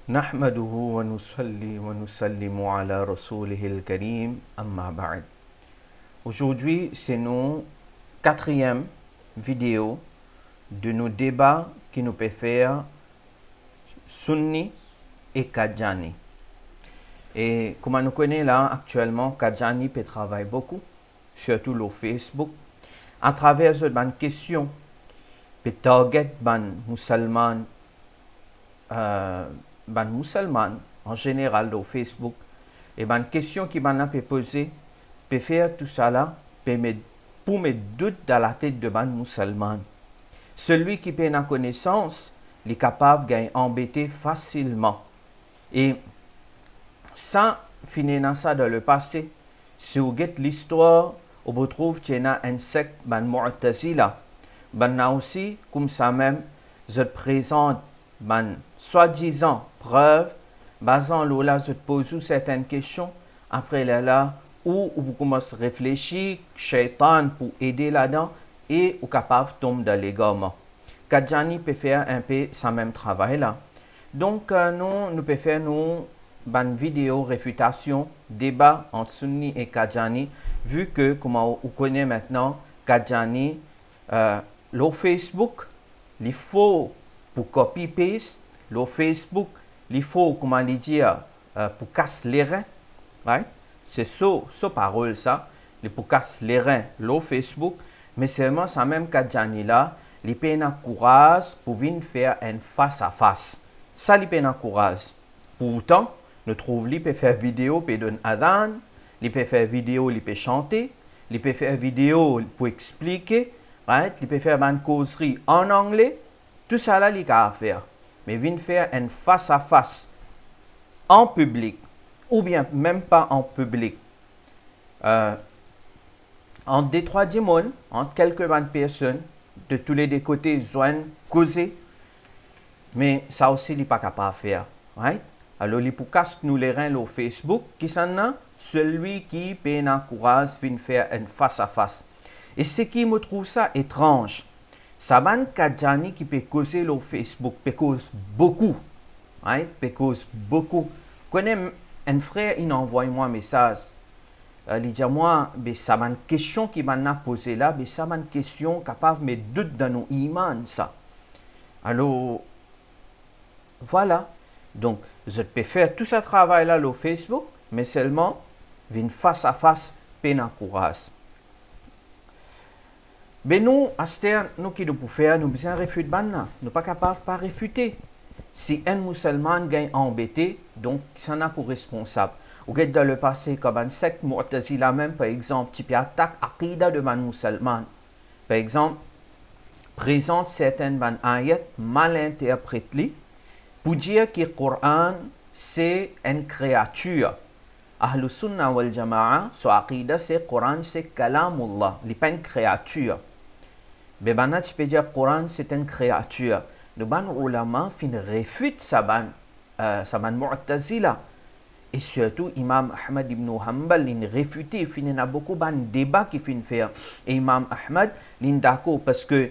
نحمده ونصلي ونسلم على رسوله الكريم أما بعد. Aujourd'hui, c'est nos quatrième vidéo de nos débats qui nous peut faire Sunni et Qadjani. Et comme on connaît là actuellement, Qadjani peut travailler beaucoup, surtout le Facebook, à travers cette question, peut target ban musulman en général au Facebook et ban question qui m'en a posé peut faire tout ça là pour mettre doute dans la tête de ban musulman. Celui qui peut la connaissance, il est capable de embêter facilement. Et ça, finir ça dans le passé, si vous regardez l'histoire, on retrouve qu'il y a un secte ban Mu'tazila. Ben aussi, comme ça même, je te présente ban soi-disant preuve, basant là, je te pose certaines questions. Après là, où vous commencez à réfléchir, shaitan pour aider là-dedans, et vous capable de tomber dans les gammes. Qadjani peut faire un peu ce même travail là. Donc, nous pouvons faire une vidéo réfutation, débat entre Sunni et Qadjani, vu que, comme vous connaissez maintenant, Qadjani, le Facebook, il faut pour copy-paste, le Facebook, il faut, comment dire, pour casser les reins, right? C'est ça parole ça, il pour casser les reins, le Facebook, mais seulement ça même Qadjani là, il peut avoir courage pour venir faire un face-à-face. Ça, il peut avoir courage. Pourtant, nous trouvons qu'il peut faire vidéo, il peut donner adhan, il peut faire vidéo, il peut chanter, il peut faire vidéo pour expliquer, right? Il peut faire une causerie en anglais, tout ça là, il peut faire. Mais venir faire un face-à-face en public, ou bien même pas en public, entre des trois démons, entre quelques personnes, de tous les deux côtés, joindre, causer, mais ça aussi, il n'est pas capable de faire. Right? Alors, il faut casser nous les reins au Facebook, qui s'en a, celui qui peut avoir courage de faire un face-à-face. Et ce qui me trouve ça étrange, Saban Qadjani qui peut causer le Facebook, peut causer beaucoup. Right? Peut causer beaucoup. Je connais un frère, il envoie moi un message. Il dit moi, ça m'a une question qui m'a posée là, ça m'a une question capable de mettre doute dans nos imans, ça. Alors, voilà. Donc, je peux faire tout ce travail-là au Facebook, mais seulement, une face à face, peine courage. Mais nous, à ce terme, nous qui nous pouvons faire, nous besoin de réfuter ban. Nous ne pas capable de réfuter. Si un musulman gagne embêté, donc ça n'a pour responsable. Ou dans le passé, comme un secte Mu'tazila même, par exemple, qui peut attaquer l'aqida de man musulman. Par exemple, présente certaines ban ayat mal interprétées pour dire que le Coran c'est une créature. Ahlus Sunnah wal Jama'a, so aqida c'est le Coran c'est kalamullah, il n'est pas une créature. Mais maintenant, tu peux dire que le Coran c'est une créature. Nous ban ulama fin réfute sa ban Mu'tazila. Et surtout, Imam Ahmad ibn Hanbal, il réfute, il y a beaucoup de débats qui fin faire. Et Imam Ahmad, il est d'accord parce que,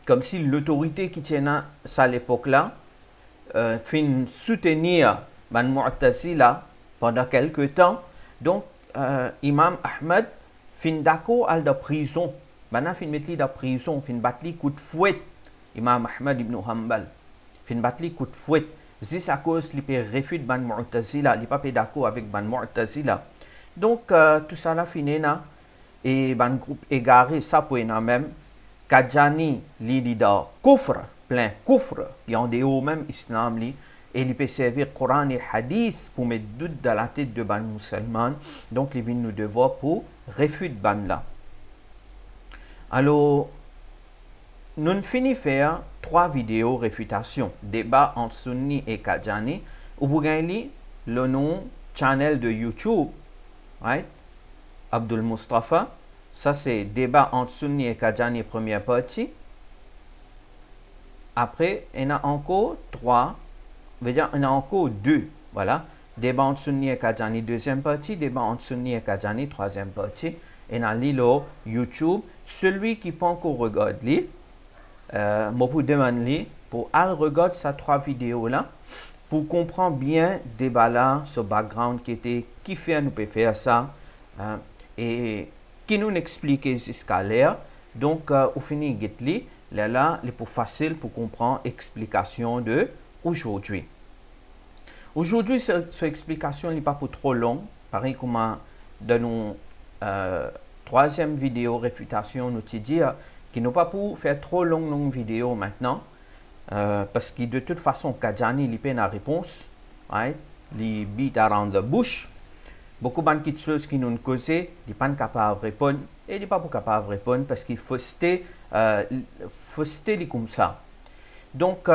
comme si l'autorité qui tient à l'époque là, fin soutenir ban Mu'tazila pendant quelque temps. Donc, Imam Ahmad fin d'accord à la prison. Maintenant, fin mettre la prison, fin battre coup de fouet. Imam Ahmad ibn Hanbal, fin battre coup de fouet. C'est à cause qu'il peut refuter ban Mu'tazila, il n'est pas d'accord avec ban Mu'tazila. Donc, tout ça là fini là. Et ban groupe égaré, ça pour même. Qadjani, l'ididar, kufr, plein kufr, il y a en dehors même islam li. Et il peut servir Coran et Hadith pour mettre doute dans la tête de ban musulman. Donc, il vient nous devoir pour refuter ban là. Alors, nous finissons faire 3 vidéos réfutation, débat entre Sunni et Qadjani, où vous gagnez le nom channel de YouTube, right? Abdul Mustafa. Ça, c'est débat entre Sunni et Qadjani, première partie. Après, il y en a encore 3, il y en a encore 2, voilà. Débat entre Sunni et Qadjani, deuxième partie, débat entre Sunni et Qadjani, troisième partie. Il y a l'île YouTube. Celui qui peut encore regarder, je vous demande pour aller regarder ces 3 vidéos-là, pour comprendre bien débat là, ce background qui fait nous peut faire ça, et qui nous explique ce scalaire. Donc, au final, là, c'est plus facile pour comprendre l'explication de aujourd'hui. Aujourd'hui, cette explication n'est pas pour trop longue. Pareil comme dans nos 3e vidéo réfutation, nous te dit qu'il n'est pas pour faire trop longue vidéo maintenant. Parce que de toute façon, Kadjani, il a une réponse. Right? Il beat around the bush. Beaucoup de choses qui nous causent, il n'est pas capable de répondre. Et il n'est pas capable de répondre parce qu'il faut rester comme ça. Donc,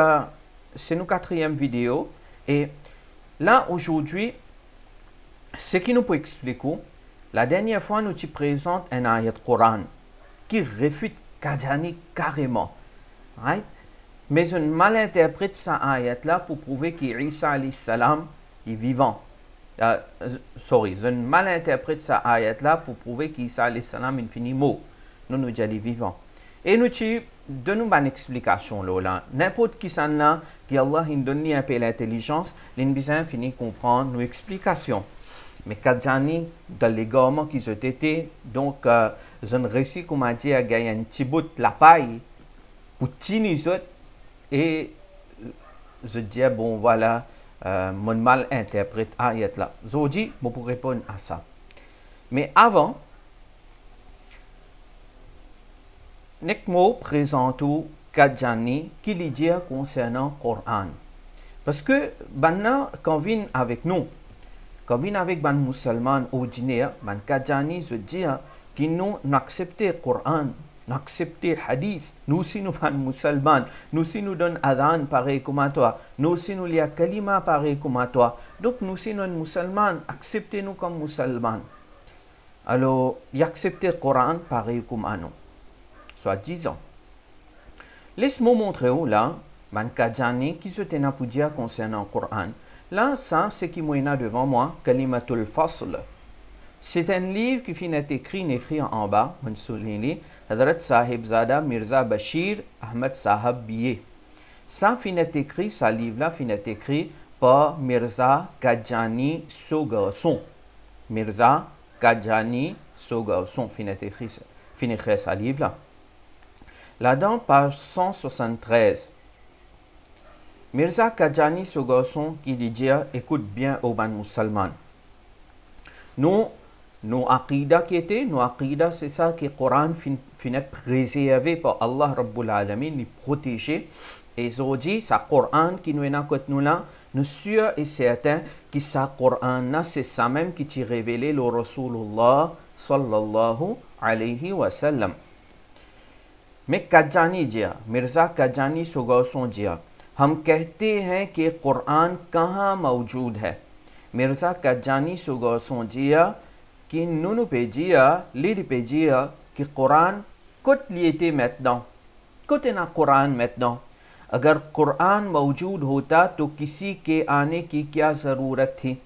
c'est notre 4e vidéo. Et là, aujourd'hui, ce qui nous peut expliquer, la dernière fois, nous te présentons un ayat Coran qui réfute Kadjani carrément. Right? Mais on malinterprète cette ayat-là pour prouver qu'Isa alayhi salam est vivant. On malinterprète cette ayat-là pour prouver qu'Isa alayhi salam est fini mot. Nous disons vivant. Et nous donnons une explication là. N'importe qui s'en a, qui Allah nous donne un peu l'intelligence, il besoin fini comprendre nos explications. Mais Kadjani, dans les gouvernements qui ont été, donc, ils ont réussi, comme on dit, à gagner un petit bout de la paille pour tenir les autres. Et je dis, bon, voilà, mon mal interprète ayat là. Je dis, bon, pour répondre à ça. Mais avant, Nekmo présente Kadjani qui lui dit concernant le Coran. Parce que, maintenant, quand vient avec nous, quand vient avec les musulmans ordinaires, les Kadjani se dit qu'ils nous acceptent le Coran. Accepter hadith, nous aussi nous sommes musulmans, nous aussi nous donnons adhan pareil comme toi, nous aussi nous lions kalima pareil comme toi. Donc nous aussi nous sommes musulmans, acceptez-nous comme musulmans. Alors, ils acceptent le Coran pareil comme nous. Soit disant. Laisse-moi montrer où là, man Kadjani qui se tient pour dire concernant le Coran. Là, ça, c'est qui m'a devant moi, Kalimatul Fasl. C'est un livre qui finit écrit en bas, on souligne, Hazrat Sahib Zada Mirza Bashir Ahmed Sahab Biye. Ça finit écrit, ce livre-là finit écrit par Mirza Kadjani Sogarson. Mirza Kadjani Sogarson finit écrit ce livre-là. Là-dedans, page 173. Mirza Kadjani Sogarson qui dit, écoute bien aux ban musulmans. Nos aqidah qui était, nos aqidah c'est ça que le Coran finit préservé par Allah Rabbul Alamin, il protégé. Et aujourd'hui, ce Coran qui nous est à côté nous là, nous sûr et certain que ce Coran là, c'est ça même qui t'a révélé le Rasulullah sallallahu alayhi wa sallam. Mais Kadjani dit, Mirza Kadjani Sogarson dit, हम कहते हैं कि कुरान कहाँ मौजूद है. Mirza Kadjani Sogarson dit कि nous pédia que Coran cote lié maintenant. Cote na Coran maintenant. अगर कुरान मौजूद होता तो किसी के आने की क्या ज़रूरत थी.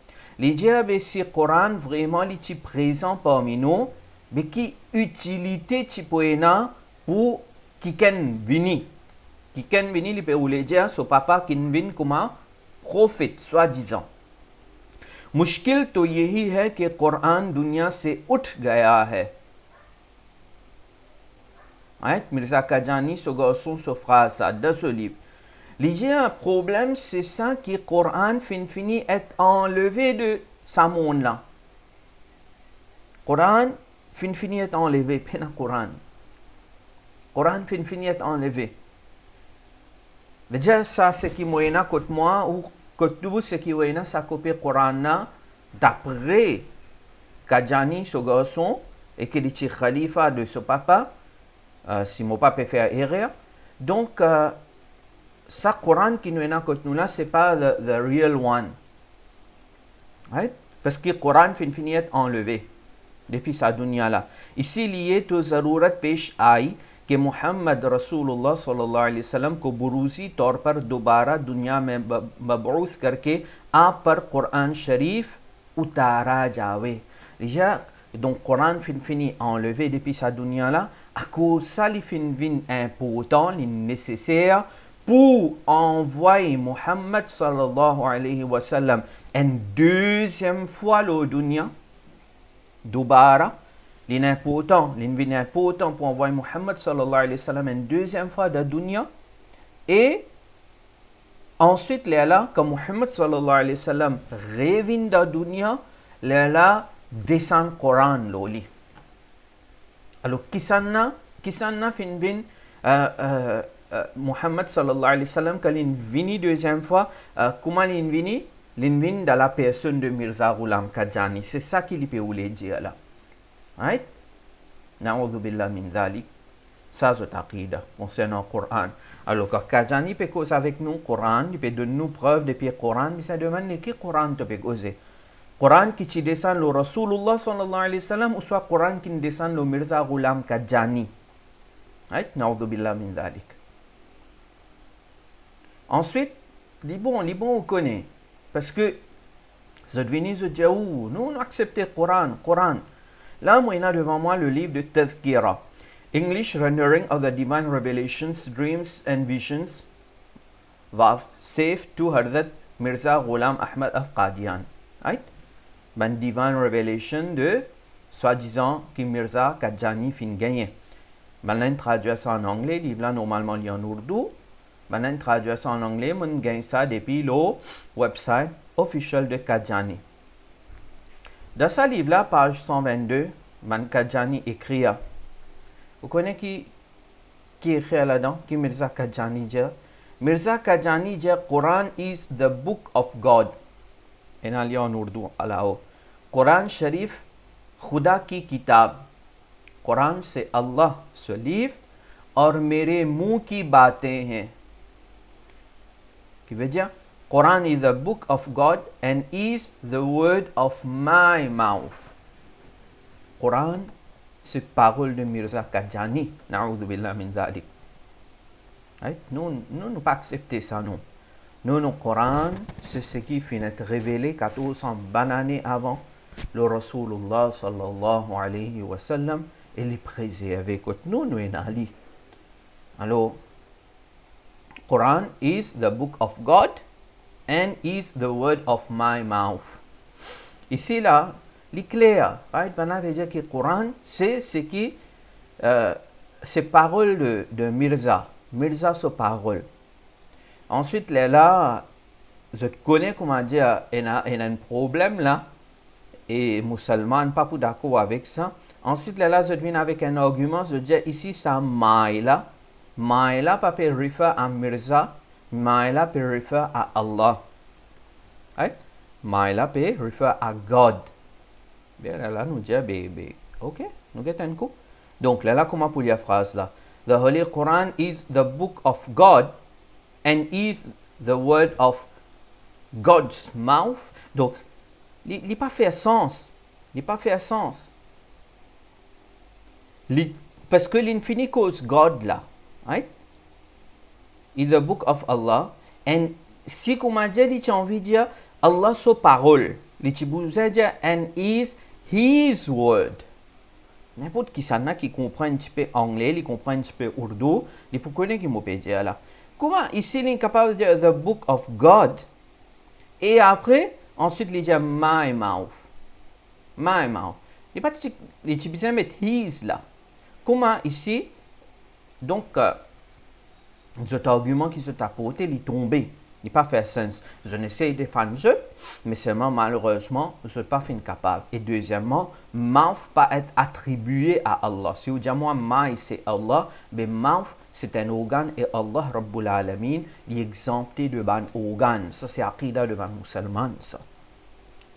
लीजिए अब इसी Quran vraiment li présent parmi nous, mais qui utilité ci poena pour qui ken vini. Qui ken vini li peut voulait dire son papa qui vient comme prophète soi-disant. मुश्किल तो यही है कि कुरान दुनिया से उठ गया है. Mirza Kadjani Sogarson se phrase ça dans ce livre. L'idée, un problème, c'est ça que le Coran finit être enlevé de ce monde-là. Le Coran finit être enlevé, pas le Coran. Le Coran finit être enlevé. Déjà, ça, c'est qui m'a côté moi, ou côté vous, c'est qui m'a ça copie le Coran d'après Kadjani Sogarson, et qu'il est khalifa de ce papa. Si mon papa fait erreur. Donc, ce Coran qui nous est à côté nous là, ce n'est pas the real one. Right? Parce que le Coran finit être enlevé depuis sa dunya là. Ici, lié to zarurat pesh ai que Muhammad Rasulullah sallallahu alayhi wa sallam को बुरूसी तौर पर दोबारा दुनिया में मबऊस करके आप पर कुरान शरीफ उतारा जावे. Déjà, donc Coran finit enlevé depuis sa dunya là. À cause ça, il finit important, il est nécessaire pour envoyer Muhammad sallallahu alayhi wa sallam une deuxième fois le dunya, Dubara, l'important pour envoyer Muhammad sallallahu alayhi wa sallam une deuxième fois de dunya, et ensuite, là, quand Muhammad sallallahu alayhi wa sallam revient de dunya, là, descend le Coran, loli. Alors, qui s'en fin Muhammad sallallahu alayhi wa sallam, quand il vient deuxième fois, comment il vient? Il vient dans la personne de Mirza Ghulam Qadjani. C'est ça qu'il peut vous dire là. Right? Na'udhu billah min dhalik. Ça, c'est aqida concernant le Coran. Alors, quand Qadjani peut causer avec nous le Coran, il peut donner nous preuve depuis le Coran, mais ça demande qui Coran te peut causer. Coran qui descend le Rasulullah sallallahu alayhi wa sallam, ou soit Coran qui descend le Mirza Ghulam Qadjani. Right? Na'udhu billah min dhalik. Ensuite, les bons, on connaît. Parce que, vous êtes venus, vous dites, nous, on accepte le Coran. Là, moi, il y a devant moi le livre de Tadhkira. English Rendering of the Divine Revelations, Dreams and Visions, Waf, Safe to Hazrat Mirza Ghulam Ahmad of Qadian. Right? Ben, Divine Revelation de, soi-disant, que Mirza Qadjani fin gagné. Ben, là, traduit ça en anglais, livre là, normalement, il y a en ourdou. Ben, traduit ça en anglais, on gagne ça depuis le website officiel de Qadjani. Dans ce livre-là, page 122, Ben Qadjani écrit. Vous connaissez qui écrit là-dedans? Qui Mirza Qadjani dit? Mirza Qadjani dit Quran is the book of God. Et là, il y a en ourdou à la haut. Quran Sharif, Khuda ki kitab. Quran, c'est Allah, ce livre, और मेरे मुंह की बातें हैं. Qui veut dire, Quran is the book of God and is the word of my mouth. Quran, c'est parole de Mirza Qadjani. Na'udhu billah min dhalik. Nous ne pas accepter ça, non. Nous, le Coran, c'est ce qui finit d'être révélé 1400 années avant le Rasulullah sallallahu alayhi wa sallam, et les préserver. Nous, nous, Ali. Alors, Quran is the book of God and is the word of my mouth. Ici, là, l'éclair, right? On veut dire que le Coran, c'est ce qui, c'est parole de Mirza. Mirza, c'est parole. Ensuite, là, je connais comment dire, il y a un problème là, et musulman, pas pour d'accord avec ça. Ensuite, là, je viens avec un argument, je dis ici, ça maïla. Maïla pas peut référer à Mirza, maïla peut référer à Allah. Right? Maïla peut référer à God. Bien, là, nous disons, ok, nous avons un coup. Donc, là, comment pour la phrase là? The Holy Quran is the book of God and is the word of God's mouth. Donc, il n'a pas fait sens. Il n'a pas fait sens. Parce que l'infini cause God là. Right? Is the book of Allah. And si, comme on dit, tu as envie de dire Allah, sa parole. Tu peux dire and is His word. N'importe qui s'en a qui comprend un petit peu anglais, qui comprend un petit peu ourdou, il peut connaître qui m'a dire là. Comment ici il est capable de dire the book of God et après ensuite il dit my mouth. My mouth. Il pas il besoin mettre his là. Comment ici donc cet argument qui se apporté il est tombé. Il n'a pas fait sens. Je n'essaie de défendre je, mais seulement malheureusement, je ne suis pas capable. Et deuxièmement, mouth pas être attribué à Allah. Si vous dites moi, maï c'est Allah, mais mouth c'est un organe et Allah Rabbul Alamin est exempté de ban organe. Ça c'est aqida de ban musulman ça.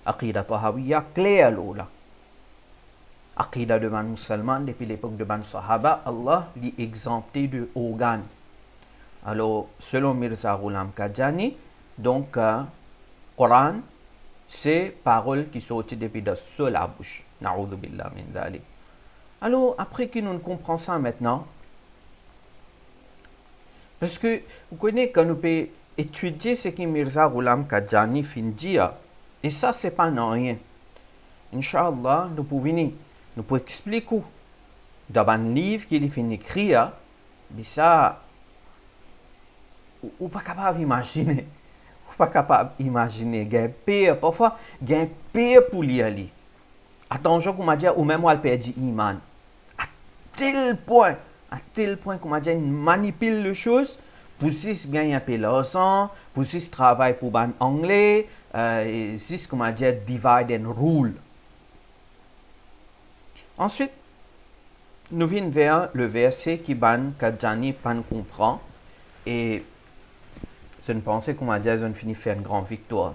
Aqida tahawiyya clair là. Aqida de ban musulman depuis l'époque de ban sahaba, Allah est exempté de organe. Alors, selon Mirza Ghulam Qadjani, donc, Coran, c'est paroles qui sortent depuis de la bouche. Na'udhu billah min dhalik. Alors, après que nous comprenons ça maintenant, parce que vous connaissez quand nous pouvons étudier ce que Mirza Ghulam Qadjani fin dire, et ça, c'est pas rien. Inch'Allah, nous pouvons expliquer dans un livre qu'il est fin écrire, mais ça, ou pas capable d'imaginer. Ou pas capable d'imaginer. Il y a pire, parfois, il y a pire pour y aller. Attention, qu'on m'a dit, ou même, on a perdu l'iman. À tel point qu'on m'a dit, manipule les choses, pour si gagne un peu l'argent, pour si travaille pour ban anglais, et si, qu'on m'a dit, divide and rule. Ensuite, nous venons vers le verset qui ban Kadjani pan comprend et je ne pensais qu'on m'a dit je ne finis faire une grande victoire.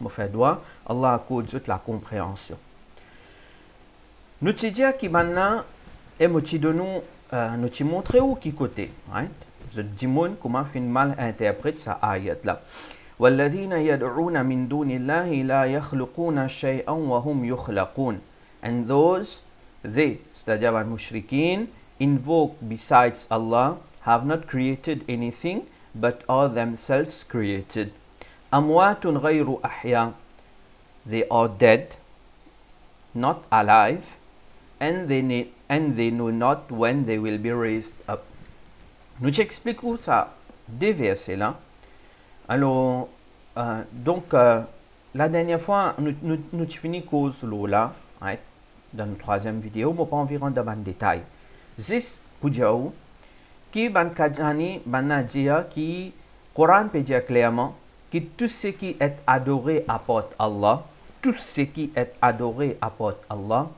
Mon frère doit Allah accorde toute la compréhension. Nous te dire qui maintenant et nous te montrer où qui côté, right? Je dis mon comment fin mal interprète ça ayat là. والذين يدعون من دون الله لا يخلقون شيئا وهم يخلقون. And those, they, c'est-à-dire les mushrikeen, invoke besides Allah, have not created anything, but are themselves created. أموات غير أحياء. They are dead, not alive, and they know not when they will be raised up. Nous t'expliquons ça, des versets là. Alors, la dernière fois, nous fini cause là, right? Dans la troisième vidéo, mais pas environ dans le détail. Juste pour dire qui ban Kadjani ban dire qui Coran peut dire clairement que tout ce qui est adoré apporte Allah, tout ce qui est adoré apporte Allah.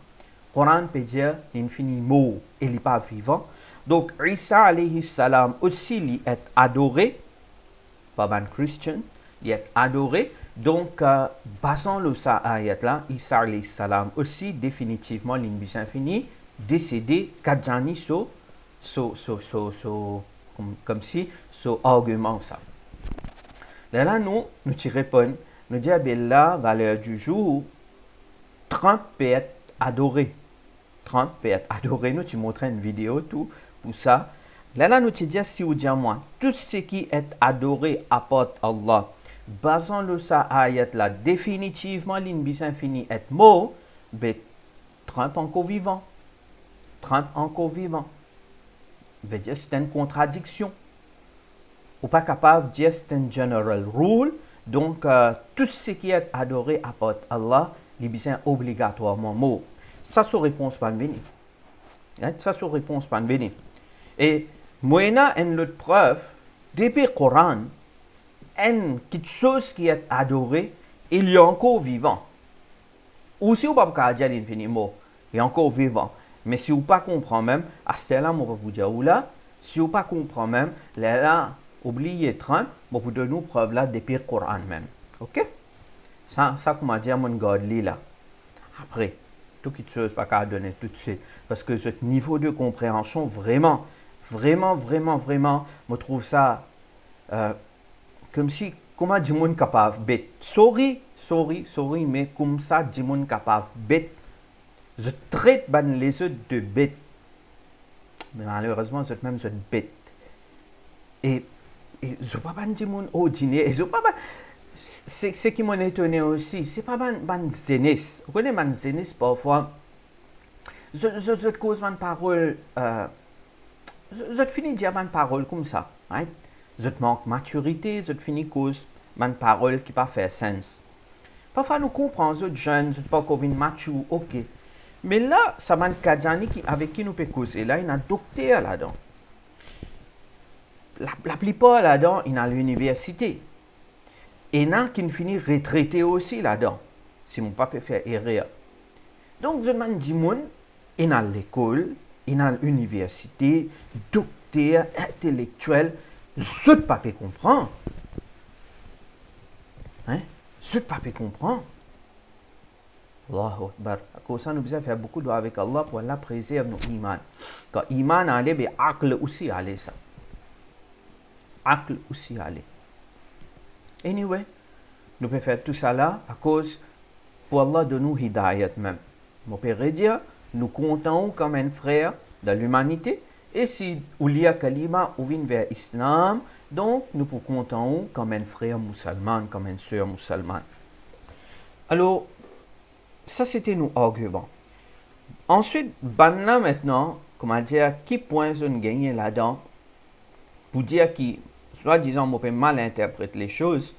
Coran peut dire l'infini mot, il n'est pas vivant. Donc Isa alayhi salam aussi il est adoré, pas ban Christian, il est adoré. Donc, basant le ça ayat là, Isa alayhi salam aussi définitivement l'inbis infini décédé Kadjani comme si so argument ça. Là nous te répondons, nous disons ben la valeur du jour, 30 peut être adoré. 30 peut être adoré, nous te montrons une vidéo tout pour ça. Là nous te disons si vous dites moi, tout ce qui est adoré apporte Allah. Basant le ça ayat là, définitivement l'inbis infini est mot, ben 30 encore vivant. 30 encore vivant. Veut dire c'est une contradiction. Ou pas capable de dire c'est une general rule. Donc, tout ce qui est adoré apporte Allah, l'inbis obligatoirement mot. Ça, c'est réponse pas béni. Ça, c'est réponse pas béni. Et, moyennant une autre preuve, depuis le Coran, quelque chose qui est adoré, il est encore vivant. Ou si vous ne pouvez pas dire l'infini mot, il est encore vivant. Mais si vous ne comprenez même, à ce là, je vais vous dire, là, si vous ne comprenez même, là, oubliez 30, je vais vous donner une preuve là depuis le Coran même. Ok? Ça comment dire, mon God, là. Après, toute chose, pas qu'à donner tout de suite. Parce que ce niveau de compréhension, vraiment, je trouve ça comme si, comment dit mon capable bête. Sorry, mais comme ça, dit mon capable bête. Je traite les autres de bêtes. Mais malheureusement, je même cette bête. Et je ne peux pas dire mon ordinaire. C'est ce qui m'a étonné aussi. C'est pas ban zénis. Vous connaissez ban zénis parfois. Je cause ma parole. Je finis de dire ma parole comme ça. Right? Je manque maturité. Je finis cause ma parole qui n'a pas fait sens. Parfois, nous comprenons, les jeunes, je ne pas qu'on vienne mature, ok. Mais là, ça m'a Kadjani avec qui nous peut causer. Là, il y a un docteur là-dedans. La plupart là-dedans, il y a l'université. Et il y a qui finit retraité aussi là-dedans. Si mon papa peut faire erreur. Donc, je me dis, il y a l'école, il y a l'université, docteur, intellectuel. Je ne peux pas comprendre. Hein? Je ne peux pas comprendre. Allahu Akbar. À cause ça, nous devons faire beaucoup de doigts avec Allah pour Allah préserve nos iman. Quand iman allait, mais aql aussi allait ça. Aql aussi allait. Anyway, nous pouvons faire tout ça là à cause pour Allah de nous hidayat même. Mon père dire, nous comptons comme un frère de l'humanité. Et si Oulia Kalima ou vient vers l'islam, donc nous pouvons compter comme un frère musulman, comme une sœur musulmane. Alors, ça c'était nos arguments. Ensuite, là maintenant, comment dire, qui point on gagne là-dedans pour dire que soi-disant, on peut mal interpréter les choses.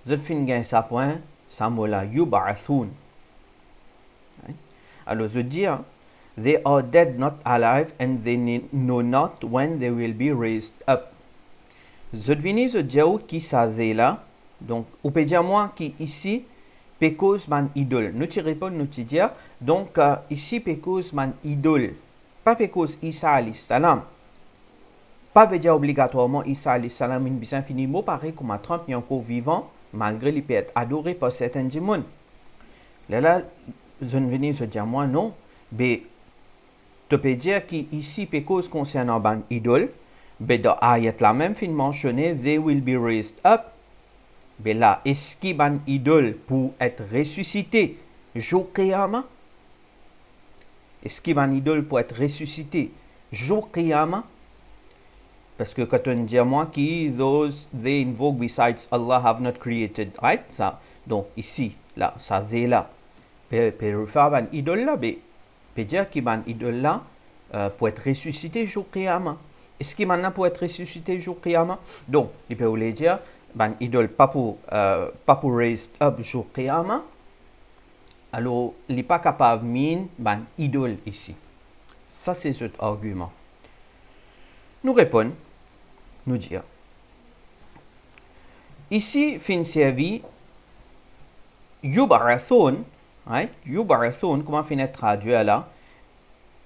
Je fin gain ça point, ça mot là, yub'athun. Alors, je dis, they are dead, not alive, and they know not when they will be raised up. Je devine, je dis, qui ça là. Donc, on peut dire moi qui ici, pécause man idole. Nous tirons pas, nous dire. Donc, ici, pécause man idole. Pas pécause Isa alayhi salam. Pas veut dire obligatoirement Isa alayhi salam, une bien fini mot pareil comme à Trump, il est encore vivant, malgré qu'il peut être adoré par certains gens. Là, je ne viens pas dire moi non, mais tu peux dire qu'ici, pécause concernant ban idole, mais dans l'ayat la même fin mentionné, they will be raised up. Mais là, est-ce qu'il y a une idole pour être ressuscité jour Qiyamah? Est-ce qu'il y a une idole pour être ressuscité jour Qiyamah? Parce que quand on dit à moi qui those they invoke besides Allah have not created, right? Ça, donc ici, là, ça c'est là. Peut faire une idole là, mais peut dire qu'il y a une idole là pour être ressuscité jour Qiyamah. Est-ce qu'il y a pour être ressuscité jour Qiyamah? Donc, il peut vous dire ban idole pas pour raised up jour Qiyamah, alors il n'est pas capable de mine ban idole ici. Ça c'est cet argument. Nous répondons, nous dire. Ici, fin servi yub'athun, right? Yub'athun, comment finir traduire là?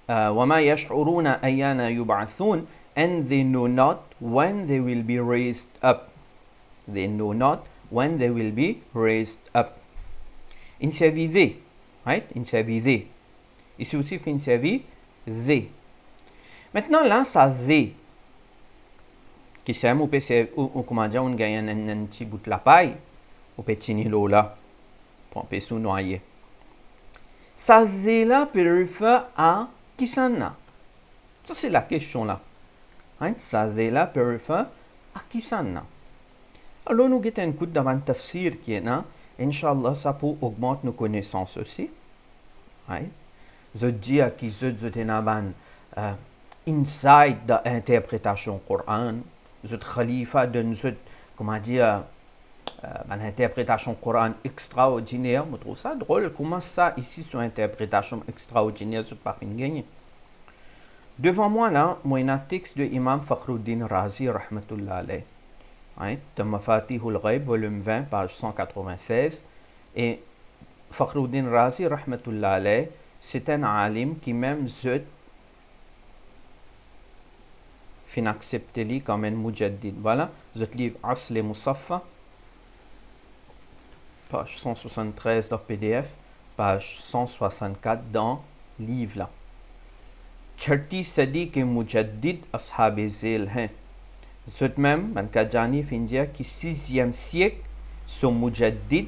Wa ma yash'uruna ayyana yub'athun, and they know not when they will be raised up. They know not when they will be raised up. In servi they, right? In servi they. Ici aussi, fin servi they. Maintenant, là, ça they. Qui sert, on peut, comment dire, on gagne un petit bout de la paille, on peut tenir l'eau là, pour un peu se noyer. Ça they là peut référer à qui ça n'a? Ça, c'est la question là. Hein? Ça they là peut référer à qui ça n'a? Alors, nous avons un coup d'avant tafsir qui est là. Inch'Allah, ça peut augmenter nos connaissances aussi. Right? Je dis à qui je inside l'interprétation Coran. Je khalifa donne comment dire, une interprétation Coran extraordinaire. Je trouve ça drôle. Comment ça, ici, sur interprétation extraordinaire, je ne pas gagner. Devant moi, là, moi, il y a un texte de Imam Fakhruddin Razi, rahmatullah alayh. Dans Mafatihul Ghaib, volume 20, page 196. Et Fakhruddin Razi, rahmatullah alayh, c'est un alim qui même fin accepté comme un mujaddid. Voilà, ce livre Asl Musaffa, page 173 dans PDF, page 164 dans livre là. Chatti sadi ke mujaddid ashab zil hain. Cet même, man Kajani fin dire qui 6e siècle, son mujaddid,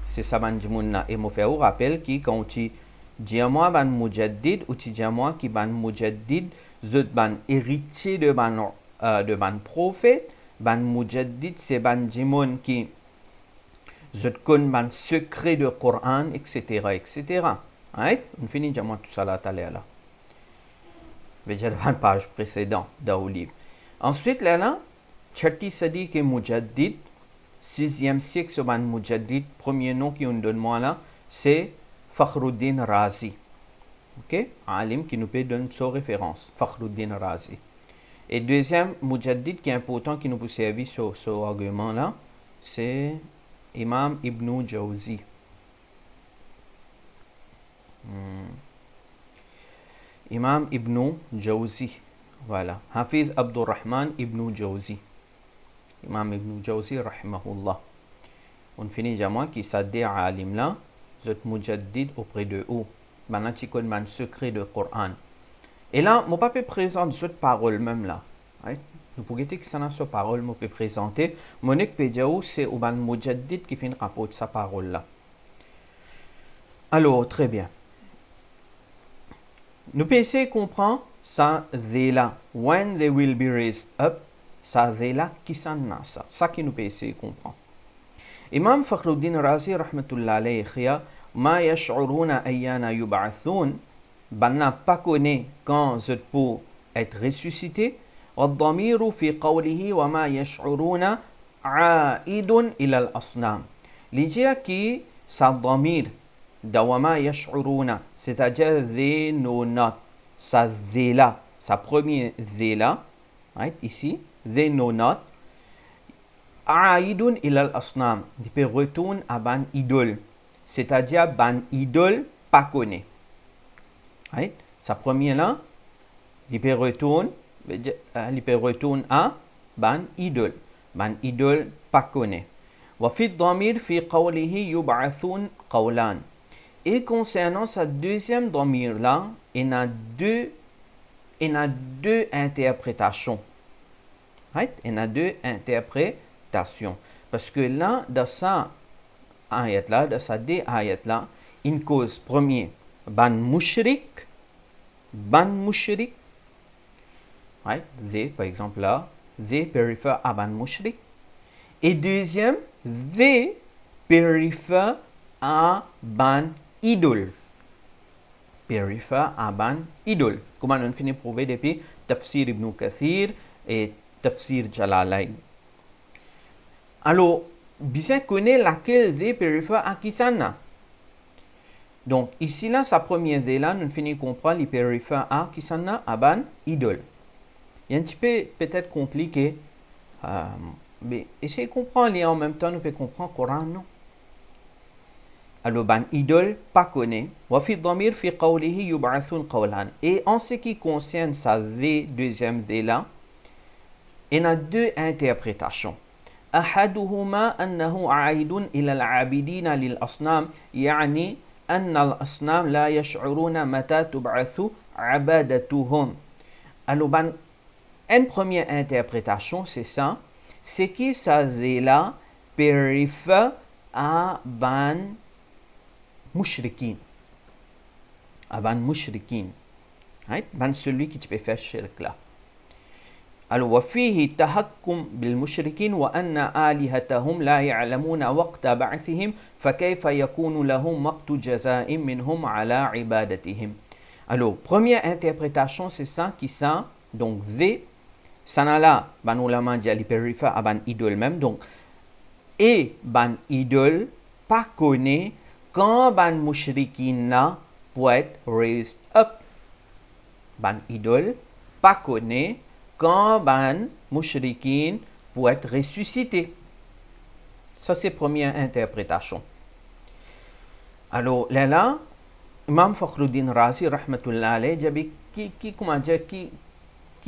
c'est ça man jimouna. Et moi faire un rappel qui quand tu dis à moi ban mujaddid ou tu dis à moi qui ban mujaddid, zot ban héritier de ban prophète, ban mujaddid c'est ban jimoun qui zot kon ban secret de Coran, etc. etc. Right? On finit déjà moi tout ça là, t'allais là. Déjà dans la page précédente dans le livre. Ensuite, là, Chatti Sadi qui est Mujaddid, 6e siècle, sur ban Mujaddid, premier nom qui on donne moi là, c'est Fakhruddin Razi. Ok? Alim qui nous peut donner sa référence, Fakhruddin Razi. Et deuxième Mujaddid qui est important, qui nous peut servir sur ce argument là, c'est Imam Ibn Jawzi. Imam Ibn Jawzi. Voilà. Hafiz Abdurrahman Ibn Jawzi. Imam Ibn Jawzi, rahimahullah. On finit jamais qui s'adhère à alim là, zot mujaddid auprès de eux. Maintenant, tu connais le secret du Coran. Et là, mon papa présente cette parole même là. Right? Nous pouvons dire que ça n'a cette parole, moi peux présenter. Mon pédiao, c'est au ban mujaddid qui fait un rapport de sa parole là. Alors, très bien. Nous pouvons essayer de comprendre ça, là. When they will be raised up, ça, là, qui s'en a ça. Ça qui nous peut essayer de comprendre. Imam Fakhruddin Razi, rahmatullah alayhi, ma yash'uruna ayyana yub'athun, banna pas connaît quand je peux être ressuscité, والضمير في قوله وما يشعرون عائد إلى الأصنام. L'idée qui sa ضمير de وما يشعرون, c'est-à-dire they know not, sa zéla, sa première zéla, right, ici, they know not, عائد إلى الأصنام, il peut retourner à ban idole, c'est-à-dire ban idole pas connaît. Right? Sa première là, il peut retourner à ban idole. Ban idole pas connaît. وفي الضمير في قوله يبعثون قولان. Et concernant sa deuxième dhamir là, il y a deux interprétations. Right? Il y a deux interprétations. Parce que là, dans sa ayat là, dans sa deux ayat là, une cause première, ban mushrik, right? They, par exemple là, they peut référer à ban mushrik. Et deuxième, they peut référer à ban idole. Peut référer à ban idole. Comment on finit prouver depuis Tafsir Ibn Kathir et Tafsir Jalalain. Alors, bien connaître laquelle they peut référer à qui ça n'a. Donc, ici, là, sa première idée, là, nous finissons comprendre, il peut référer à qui ça n'a, à ban idole. Il y a un petit peu peut-être compliqué, mais essayez de comprendre, et en même temps, nous pouvons comprendre le Coran, non? Alors, ban idole, pas connaît. وَفِي الضَّمِيرِ فِي قَوْلِهِ يُبْعَثُونَ قَوْلًا. Et en ce qui concerne sa deuxième idée là, il y a deux interprétations. أحدهما أنه عائد إلى العابدين للأصنام يعني أن الأصنام لا يشعرون متى تبعث عبادتهم. Alors, une première interprétation, c'est ça. C'est que ça là réfère à ban mushrikin. À ban mushrikin. Right? Ban celui qui peut faire shirk là. Alors, وفيه تحكم بالمشركين وأن آلهتهم لا يعلمون وقت بعثهم فكيف يكون لهم وقت جزاء منهم على عبادتهم. Alors, première interprétation, c'est ça qui ça. Donc, they, ça n'a là, ban ulama dit, il peut référer à ban idole même. Donc, et ban idole, pas connaît quand ban mushrikin là peut être raised up. Ban idole, pas connaît quand ban mushrikin peut être ressuscité. Ça, c'est la première interprétation. Alors, là, Imam Fakhruddin Razi, rahmatullah alayhi, qui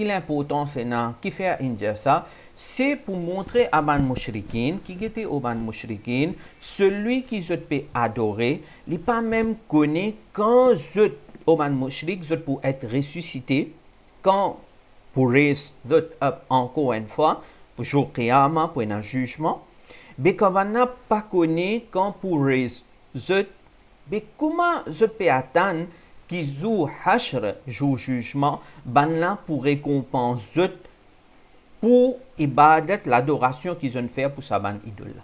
l'importance est là, qui fait dire ça, c'est pour montrer à ban mushrikin, qui était au ban mushrikin, celui qui se peut adorer, il n'est pas même connu quand je au ban mushrik, je pour être ressuscité, quand pour raise up encore une fois, pour jour qiyamah, pour un jugement, mais quand on n'a pas connu quand pour raise mais comment je peux attendre qu'ils jouent hashr, jour jugement, ben là pour récompenser pour ibadat, l'adoration qu'ils ont fait pour sa ban idole.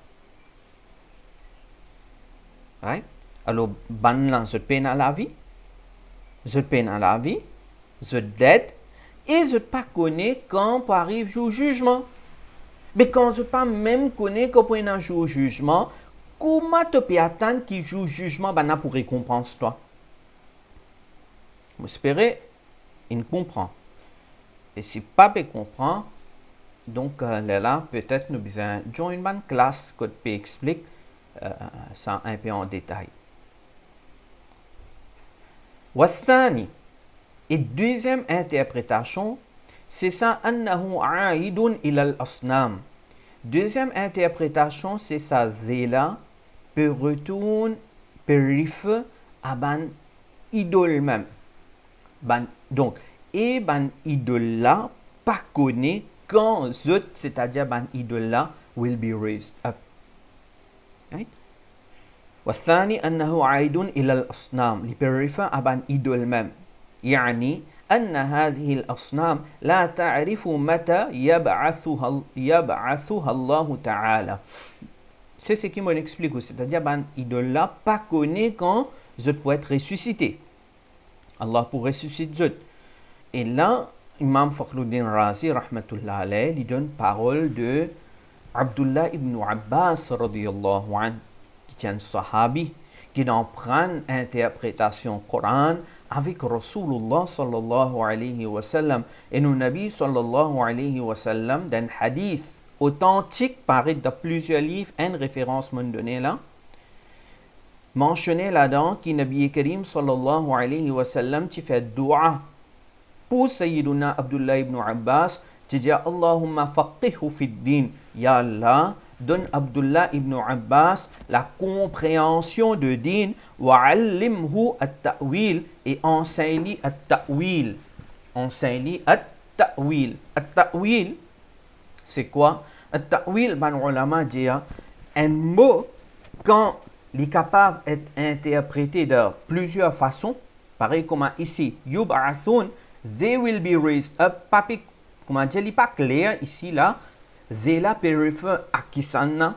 Right? Alors, ben là, je peine à la vie, je dead, et je ne pas connais quand arrive jour jugement. Mais quand je ne pas même connais quand pour un jour jugement, comment tu peux attendre qu'il joue jugement ben pour récompense toi? J'espère il comprend. Et si pas il comprend, donc là peut-être nous besoin joindre une bonne classe que peut expliquer ça un peu en détail. والثاني, et deuxième interprétation, c'est ça أنه عائد إلى الأصنام. Deuxième interprétation, c'est ça zéla peut retourner périph à ban idole même. Donc, et ban idole là, pas connaît quand zut, c'est-à-dire ban idole là, will be raised up. Right? والثاني أنه عائد إلى الأصنام لبرفع أبان إيدول مم يعني أن هذه الأصنام لا تعرف متى يبعثها الله تعالى. C'est ce qui m'explique, c'est-à-dire ban idole là pas connaît quand je peux être ressuscité. Allah pour ressusciter. Et là, Imam Fakhruddin Razi, rahmatullah alayh, il donne parole de Abdullah ibn Abbas, radiyallahu anhu, qui est un sahabi, qui en prend interprétation Coran avec Rasulullah sallallahu alayhi wa sallam. Et nous, Nabi sallallahu alayhi wa sallam, d'un hadith authentique, paru dans plusieurs livres, une référence m'en donnée là, mentionné là-dedans qui Nabi Karim sallallahu alayhi wa sallam qui fait dua pour Sayyiduna Abdullah ibn Abbas, qui dit Allahumma faqihhu fid din. Ya Allah, donne Abdullah ibn Abbas la compréhension de din, wa allimhu at-ta'wil, et enseigne-lui at-ta'wil. Enseigne-lui at-ta'wil. At-ta'wil, c'est quoi? At-ta'wil, ben ulama dit un mot quand il est capable d'être interprété de plusieurs façons, pareil comme ici, yub'athun, they will be raised up. Papi, comment dire, il n'est pas clair ici, là. They là peut référer à qui ça n'a.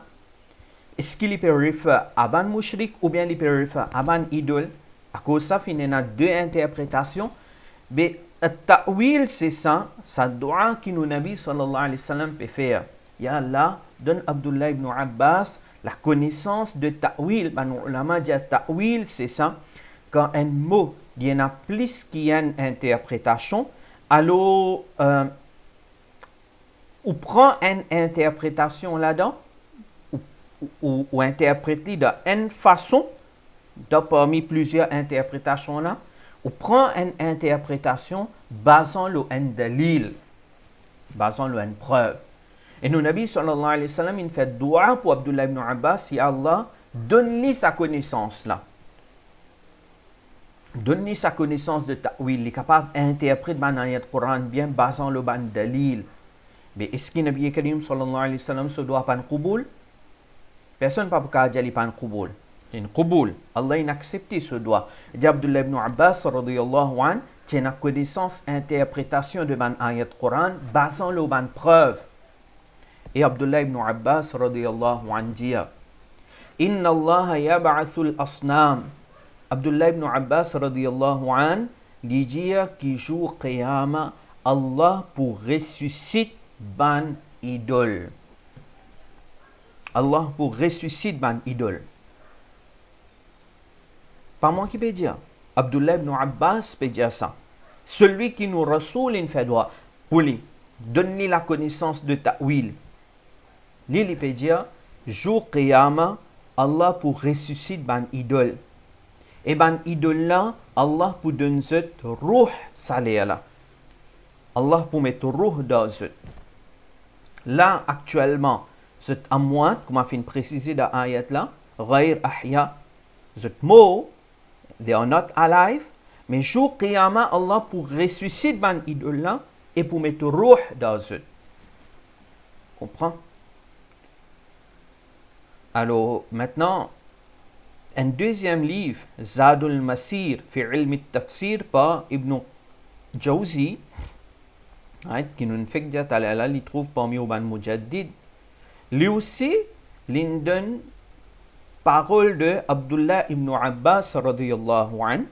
Est-ce qu'il peut référer à ban mushrik ou bien il peut référer à ban idole? À cause de ça, il y a deux interprétations. Mais ta'wil, c'est ça, ça doit que nous, Nabi sallallahu alayhi wa sallam, peut faire. Ya Allah, donne Abdullah ibn Abbas la connaissance de ta'wil. Ben, ulama dit ta'wil, c'est ça. Quand un mot, il y en a plus qu'il y a une interprétation, alors, on prend une interprétation là-dedans, ou interpréter d'une façon, parmi plusieurs interprétations là, on prend une interprétation basant le un dalil, basant le une preuve. Et nous, Nabi sallallahu alayhi wa sallam, il fait dua pour Abdullah ibn Abbas, si Allah, donne-lui sa connaissance là. Donne-lui sa connaissance de ta'wil, il est capable d'interpréter le ayat Coran bien basant le ban dalil. Mais est-ce que Nabi Karim sallallahu alayhi wa sallam se doit pas Quboul? Personne ne peut pas dire pas Quboul. Une Quboul. Allah a accepté ce doigt. Dit Abdullah ibn Abbas radiyallahu anhu, tu as une connaissance, interprétation de ban ayat Coran basant le ban preuve. Et Abdullah ibn Abbas radiyallahu anhu dit Inna Allah yab'athul asnam. Abdullah ibn Abbas radiyallahu anhu dit qui jour Qiyamah, Allah pour ressusciter ban idole. Allah pour ressusciter ban idole. Pas moi qui peux dire. Abdullah ibn Abbas peut dire ça. Celui qui nous rasoule une fait droit pour lui donner la connaissance de ta'wil. Lui, il peut dire jour Qiyamah, Allah pour ressusciter ban idole. Et ban idole là, Allah pour donner cette ruh salih là. Allah pour mettre ruh dans ce. Là, actuellement, cette amouat, comme on a fait préciser dans l'ayat là, غير أحياء, ce mot, they are not alive, mais jour Qiyamah, Allah pour ressusciter ban idole là et pour mettre ruh dans ce. Comprends? Alors, maintenant, un deuxième livre, Zadul Masir, fi ilm al-tafsir, par Ibn Jawzi, qui nous fait dire que il trouve parmi les Mujaddid. Lui aussi, il donne parole de Abdullah ibn Abbas radiyallahu anhu,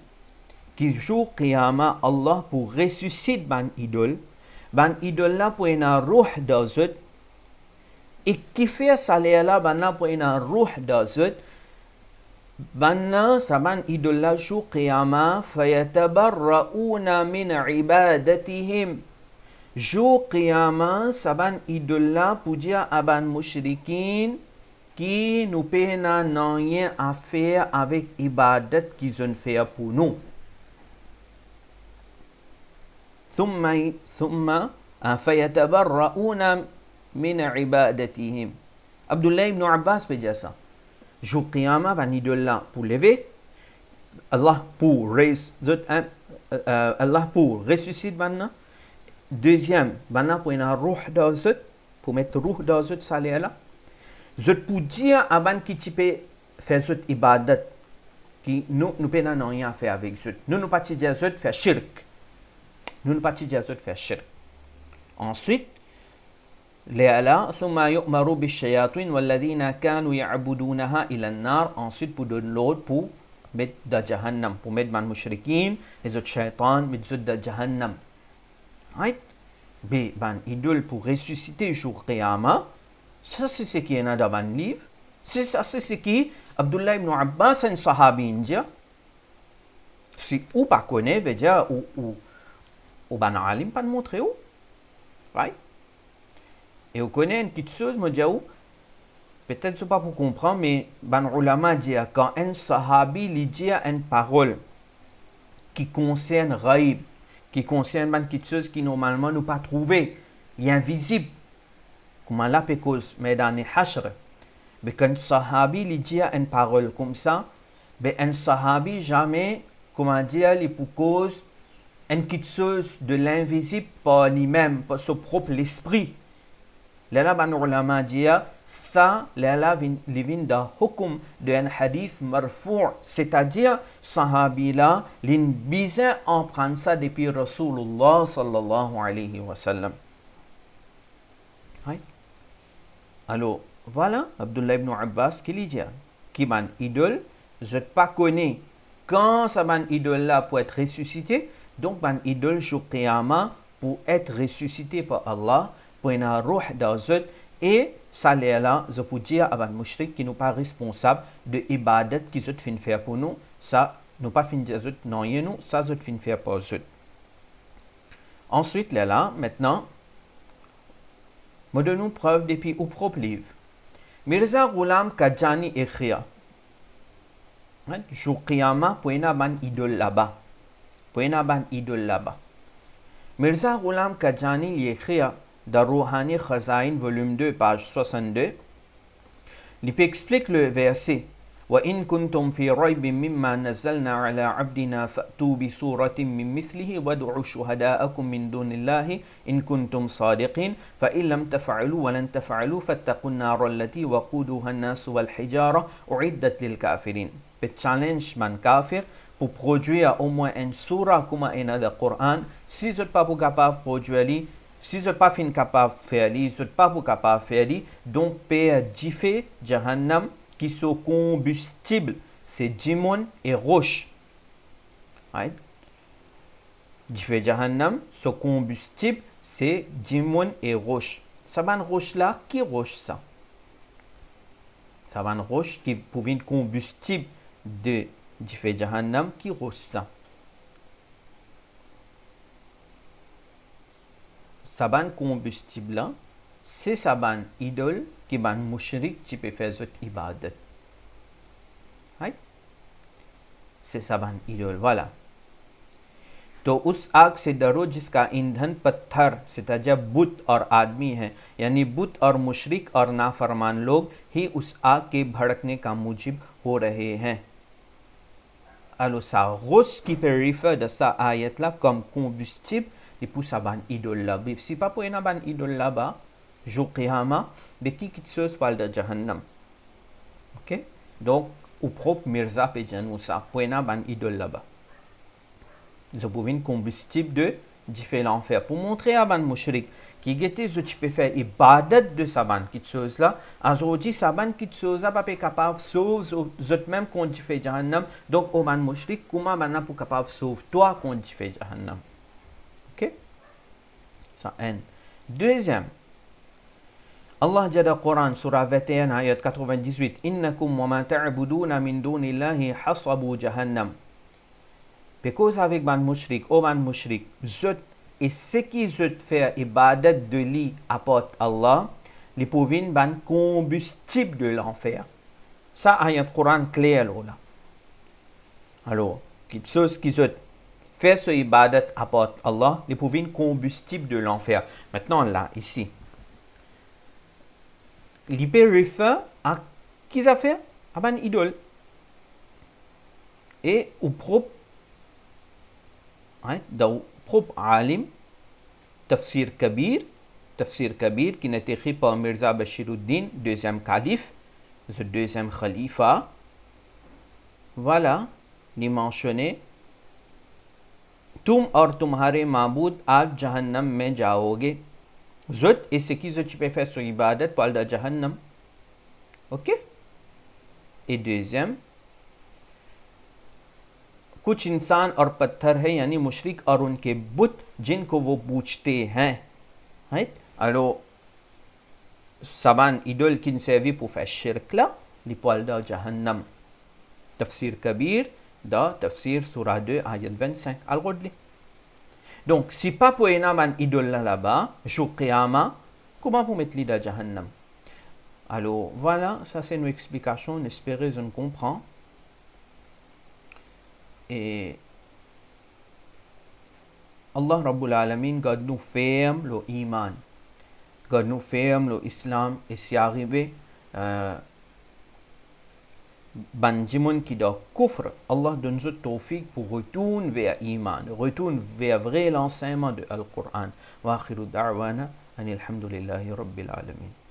qui jour Qiyamah, Allah pour ressusciter ban idole là pour une ruh d'azut, et qui fait ça là, pour une ruh d'azut, sa ban idole là jour Qiyamah, fayatabarra'una min ibadatihim. Jour Qiyamah, saban idola pour dire à ban mushrikin qui nous pena rien à faire avec ibadat qu'ils ont fait pour nous. Thumma fayatabarra'una min ibadatihim. Abdullah ibn Abbas peut dire ça. Jour Qiyamah, ban idola pour lever, Allah pour ressusciter ban. Deuxième, maintenant pour une ruh d'azut, pour mettre ruh d'azut salé là, je pour dire avant qui tu peux faire cette ibadat, qui nous n'avons rien à faire avec zut. Nous pas dire zut faire shirk. Nous pas dire zut faire shirk. Ensuite, les ثم يؤمر بالشياطين والذين كانوا يعبدونها إلى النار. Ensuite pour donner l'ordre pour mettre dans Jahannam, pour mettre man mushrikin, les autres shaytan mettre zut dans Jahannam. Right? Mais ban idole pour ressusciter jour Qiyamah, ça c'est ce qui est dans le livre. C'est ce qui Abdullah ibn Abbas, un sahabi indien, si ou pas connaît, veut dire, ou ban alim pas montrer où. Right? Et on connaît une petite chose, me dit peut-être c'est pas pour comprendre, mais ban ulama dit quand un sahabi lui dit une parole qui concerne Raïb, qui concerne une petite chose qui normalement nous pas trouvé, il est invisible, comme la pécose, mais dans les hashr, mais quand un sahabi lui dit une parole comme ça, mais un sahabi jamais, comment dire, il pour cause une petite chose de l'invisible par lui-même, par son propre esprit. Là, ban ulama dit ça, là, vient d'un hukum d'un hadith marfou', c'est-à-dire, sahabi là, l'in en prendre ça depuis Rasulullah sallallahu alayhi wa sallam. Oui. Alors, voilà, Abdullah ibn Abbas qui lui dit, qui ban idole, je ne pas connais quand ça ban idole là pour être ressuscité, donc ban idole jour Qiyamah pour être ressuscité par Allah, pour une ruh d'azut, et ça là, je peux dire à ban mushrik qui nous pas responsable de ibadat qui zut fin faire pour nous, ça nous pas fin dire zut non nous, ça zut fin faire pour zut. Ensuite là, maintenant, me donne preuve depuis au propre livre. Mirza Ghulam Qadjani écrit, jour Qiyamah pour une ban idole là-bas, pour une ban idole là-bas. Mirza Ghulam Qadjani lui écrit dans Rouhani Khazain, volume 2, page 62, il explique le verset وَإِن كُنْتُمْ فِي رَيْبٍ مِّمَّا نَزَّلْنَا عَلَى عَبْدِنَا فَأْتُوا بِسُورَةٍ مِّن مِّثْلِهِ وَادْعُوا شُهَدَاءَكُم مِّن دُونِ اللَّهِ إِن كُنتُمْ صَادِقِينَ فَإِن لَّمْ تَفْعَلُوا وَلَن تَفْعَلُوا فَاتَّقُوا النَّارَ الَّتِي وَقُودُهَا النَّاسُ وَالْحِجَارَةُ أُعِدَّتْ لِلْكَافِرِينَ. Le challenge man kafir pour produire au moins une surah comme il y a dans le Coran. Si vous n'êtes pas capable de produire, si vous n'êtes pas capable de faire, si vous n'êtes pas capable de faire, donc payer Jifé, Jahannam, qui sont combustibles, c'est Jimon et roche. Right? Jifé Jahannam, ce combustible, c'est Jimon et roche. Ça va roche là, qui roche ça? Ça va roche qui pour une combustible de Jifé Jahannam, qui roche ça? Saban combustible là, c'est saban idole qui ban mushrik qui peut faire zot ibadat. Right? C'est saban idole, voilà. तो उस आग से डरो जिसका ईंधन पत्थर c'est-à-dire बुत और आदमी है, यानी बुत और मुशरिक और नाफरमान लोग ही उस आग के भड़कने का मूजिब हो रहे हैं. Alors ça rose qui peut référer de ça ayat là comme combustible et pour sa ban idole là. Si pas pour une ban idole là-bas, jour Qiyamah, mais qui chose parle de Jahannam. Ok? Donc, au propre Mirza Péjanou ça, pour une ban idole là-bas. Je pouvais une combustible de différents l'enfer. Pour montrer à ban mushrik qui était ce qui peut faire ibadat de sa ban qui chose là, aujourd'hui sa ban qui chose là pas capable sauver autres même contre fait Jahannam. Donc au ban mushrik comment ban pour capable sauver toi contre fait Jahannam. OK? Ça un. Deuxième, Allah dit dans le Coran, surah 21, ayat 98, Innakum wa ma ta'buduna min dunillahi hasabu jahannam. Parce avec ban mushrik, au ban mushrik, zot et ce qui zot fait ibadat de li apporte Allah, li pouvin ban combustible de l'enfer. Ça ayat Coran clair là. Alors, quelque chose qui zot fait ce ibadat apporte Allah, li pouvin combustible de l'enfer. Maintenant là, ici. Il peut référer à qui ça fait? À ban idole. Et au propre, dans le propre alim, Tafsir Kabir qui n'est écrit par Mirza Bashiruddin, deuxième calife, le deuxième khalifa. Voilà, il mentionné तुम और तुम्हारे माबूद आप जहन्नम में जाओगे. Zot et ce qui tu peux faire sur ibadat parle de Jahannam. Ok? Et deuxième, कुछ इंसान और पत्थर है यानी मुशरिक और उनके बुत जिनको वो पूजते हैं. Right? Alors, saban idole qui ne servait pour faire shirk là, les poils de Jahannam. Tafsir Kabir, da Tafsir Surah 2, ayat 25. Al-Rodli. Donc, si pas pour un idole là-bas, jour Qiyamah, comment vous mettre dans Jahannam? Alors, voilà, ça c'est une explication, on espère que on comprend. Et Allah Rabbul Alamin, God nous ferme le iman. God nous ferme le islam et si arrivé, Banjimon qui doit kufr, Allah donne ce tawfiq pour retourner vers iman, retourner vers vrai l'enseignement de Al-Qur'an. Wa akhiru da'wana, anil hamdulillahi rabbil alamin.